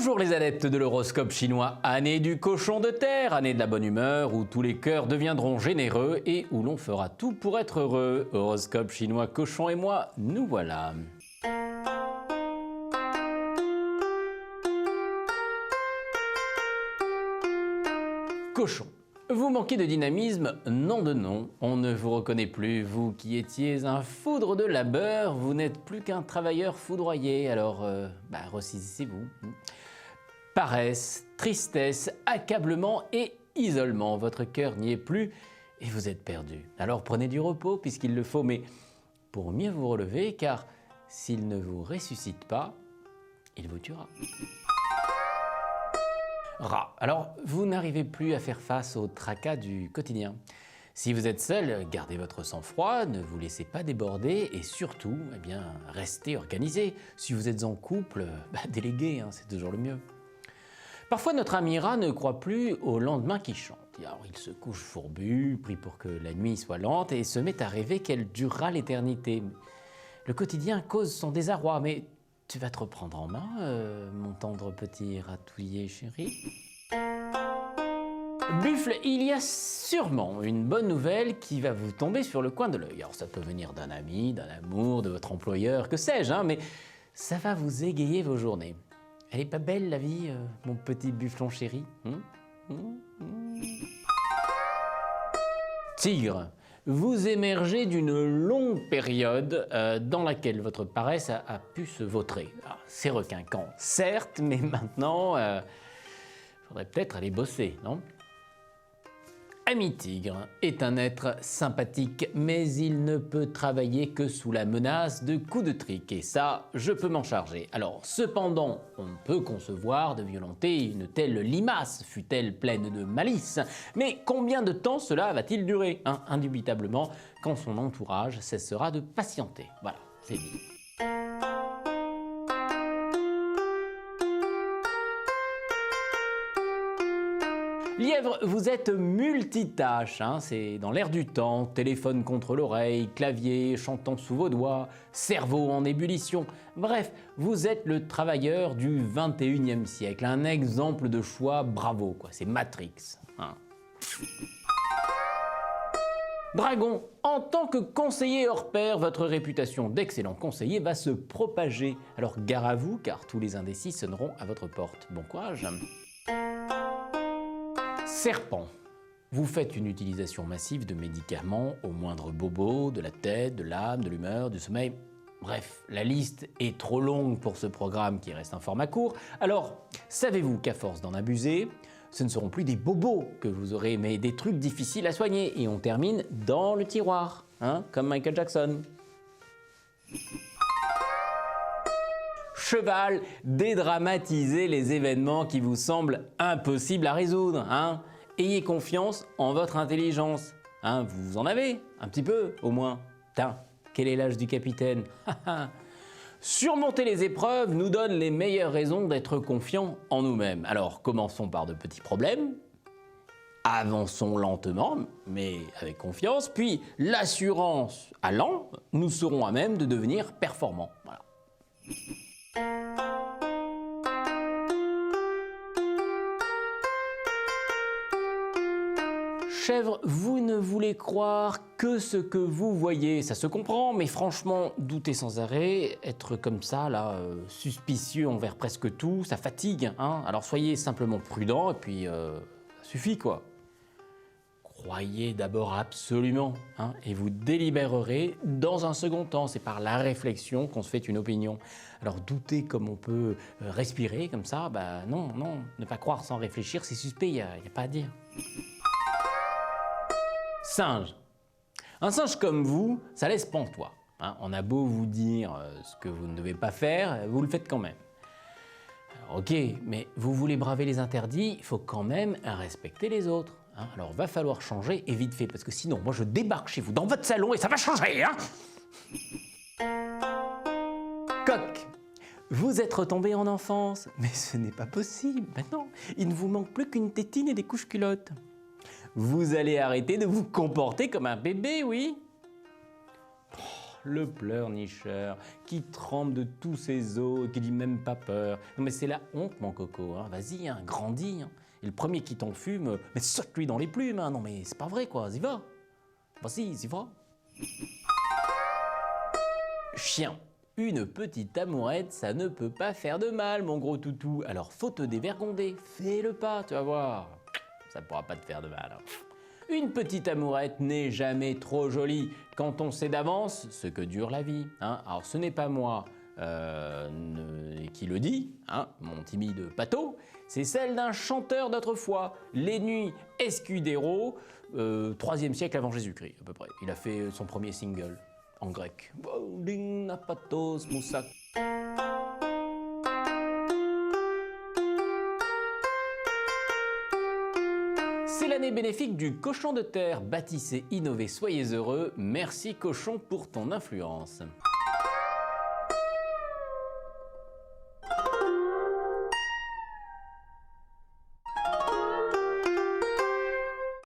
Bonjour les adeptes de l'horoscope chinois, année du cochon de terre, année de la bonne humeur, où tous les cœurs deviendront généreux et où l'on fera tout pour être heureux. Horoscope chinois cochon et moi, nous voilà. Cochon. Vous manquez de dynamisme? Non de non, on ne vous reconnaît plus. Vous qui étiez un foudre de labeur, vous n'êtes plus qu'un travailleur foudroyé, alors ressaisissez-vous. Paresse, tristesse, accablement et isolement, votre cœur n'y est plus et vous êtes perdu. Alors prenez du repos puisqu'il le faut, mais pour mieux vous relever, car s'il ne vous ressuscite pas, il vous tuera. Rat. Alors, vous n'arrivez plus à faire face au tracas du quotidien. Si vous êtes seul, gardez votre sang-froid, ne vous laissez pas déborder et surtout, restez organisé. Si vous êtes en couple, déléguez, c'est toujours le mieux. Parfois, notre ami rat ne croit plus au lendemain qui chante. Alors, il se couche fourbu, prie pour que la nuit soit lente et se met à rêver qu'elle durera l'éternité. Le quotidien cause son désarroi, mais tu vas te reprendre en main, mon tendre petit ratouillé chéri. Buffle, il y a sûrement une bonne nouvelle qui va vous tomber sur le coin de l'œil. Alors ça peut venir d'un ami, d'un amour, de votre employeur, que sais-je, mais ça va vous égayer vos journées. Elle est pas belle la vie, mon petit bufflon chéri? Tigre. Vous émergez d'une longue période dans laquelle votre paresse a pu se vautrer. C'est requinquant, certes, mais maintenant, faudrait peut-être aller bosser, non? Ami Tigre est un être sympathique, mais il ne peut travailler que sous la menace de coups de trick, et ça, je peux m'en charger. Alors, cependant, on peut concevoir de violenter une telle limace, fût-elle pleine de malice. Mais combien de temps cela va-t-il durer? Indubitablement, quand son entourage cessera de patienter. Voilà, c'est dit. Lièvre, vous êtes multitâche, c'est dans l'air du temps, téléphone contre l'oreille, clavier chantant sous vos doigts, cerveau en ébullition. Bref, vous êtes le travailleur du 21e siècle, un exemple de choix bravo, quoi, c'est Matrix. Dragon, en tant que conseiller hors pair, votre réputation d'excellent conseiller va se propager. Alors gare à vous, car tous les indécis sonneront à votre porte. Bon courage. Serpent, vous faites une utilisation massive de médicaments au moindre bobo, de la tête, de l'âme, de l'humeur, du sommeil. Bref, la liste est trop longue pour ce programme qui reste un format court. Alors, savez-vous qu'à force d'en abuser, ce ne seront plus des bobos que vous aurez, mais des trucs difficiles à soigner. Et on termine dans le tiroir, comme Michael Jackson. Cheval, dédramatisez les événements qui vous semblent impossibles à résoudre. Ayez confiance en votre intelligence. Vous en avez, un petit peu au moins. Quel est l'âge du capitaine? Surmonter les épreuves nous donne les meilleures raisons d'être confiants en nous-mêmes. Alors commençons par de petits problèmes. Avançons lentement, mais avec confiance. Puis l'assurance allant, nous serons à même de devenir performants. Voilà. Chèvre, vous ne voulez croire que ce que vous voyez, ça se comprend, mais franchement, doutez sans arrêt, être comme ça, suspicieux envers presque tout, ça fatigue, Alors soyez simplement prudent et puis ça suffit quoi. Croyez d'abord absolument, et vous délibérerez dans un second temps. C'est par la réflexion qu'on se fait une opinion. Alors douter comme on peut respirer comme ça, non, ne pas croire sans réfléchir, c'est suspect, il n'y a pas à dire. Singe. Un singe comme vous, ça laisse pantois. On a beau vous dire ce que vous ne devez pas faire, vous le faites quand même. Alors, ok, mais vous voulez braver les interdits, il faut quand même respecter les autres. Alors va falloir changer et vite fait, parce que sinon, moi je débarque chez vous dans votre salon et ça va changer. Coq. Vous êtes retombé en enfance, mais ce n'est pas possible. Non, il ne vous manque plus qu'une tétine et des couches culottes. Vous allez arrêter de vous comporter comme un bébé, oui? le pleurnicheur, qui tremble de tous ses os et qui dit même pas peur. Non mais c'est la honte, mon coco, hein. Vas-y, hein, grandis. Hein. Et le premier qui t'enfume, mais saute-lui dans les plumes. Hein. Non mais c'est pas vrai, quoi, y va. Vas-y, y va. Chien. Une petite amourette, ça ne peut pas faire de mal, mon gros toutou. Alors faut te dévergonder, fais le pas, tu vas voir. Ça pourra pas te faire de mal. Hein. Une petite amourette n'est jamais trop jolie quand on sait d'avance ce que dure la vie. Hein. Alors ce n'est pas moi qui le dit, hein, mon timide pâteau, c'est celle d'un chanteur d'autrefois, Lenny Escudero, 3e siècle avant Jésus-Christ à peu près. Il a fait son premier single en grec. C'est l'année bénéfique du cochon de terre. Bâtissez, innovez, soyez heureux. Merci cochon pour ton influence.